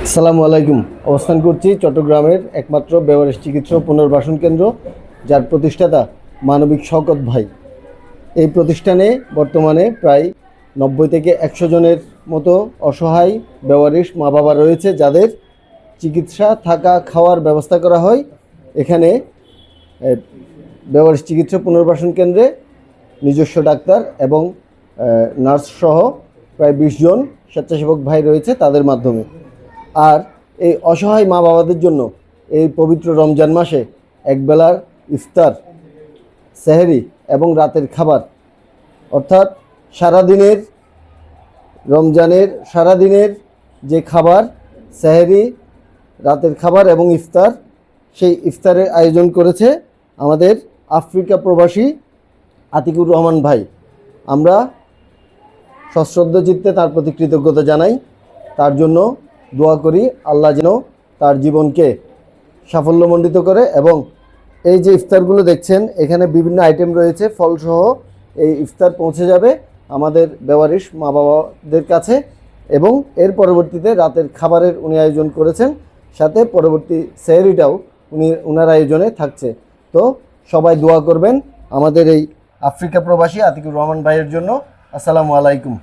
আসসালামু আলাইকুম। অবস্থান করছি চট্টগ্রামের একমাত্র বেওয়ারিশ চিকিৎসা ও পুনর্বাসন কেন্দ্র, যার প্রতিষ্ঠাতা মানবিক শওকত ভাই। এই প্রতিষ্ঠানে বর্তমানে প্রায় 90 থেকে 100 জনের মতো অসহায় বেওয়ারিশ মা বাবা রয়েছে, যাদের চিকিৎসা, থাকা, খাওয়ার ব্যবস্থা করা হয়। এখানে বেওয়ারিশ চিকিৎসা পুনর্বাসন কেন্দ্রে নিজস্ব ডাক্তার এবং নার্স সহ প্রায় 20 জন স্বেচ্ছাসেবক ভাই রয়েছে তাদের মাধ্যমে। আর এই অসহায় মা বাবাদের জন্য এই পবিত্র রমজান মাসে একবেলার ইফতার, সেহরি এবং রাতের খাবার, অর্থাৎ সারাদিনের রমজানের সারাদিনের যে খাবার, সেহরি, রাতের খাবার এবং ইফতার, সেই ইফতারের আয়োজন করেছে আমাদের আফ্রিকা প্রবাসী আতিকুর রহমান ভাই। আমরা সশ্রদ্ধ চিত্তে তার প্রতি কৃতজ্ঞতা জানাই। তার জন্য দোয়া করি আল্লাহ যেন তার জীবনকে সাফল্যমণ্ডিত করে। এবং এই যে ইফতারগুলো দেখছেন, এখানে বিভিন্ন আইটেম রয়েছে, ফলসহ এই ইফতার পৌঁছে যাবে আমাদের বেওয়ারিশ মা বাবাদের কাছে। এবং এর পরবর্তীতে রাতের খাবারের উনি আয়োজন করেছেন, সাথে পরবর্তী সেহরিটাও উনার আয়োজনে থাকছে। তো সবাই দোয়া করবেন আমাদের এই আফ্রিকা প্রবাসী আতিকুর রহমান ভাইয়ের জন্য। আসসালামু আলাইকুম।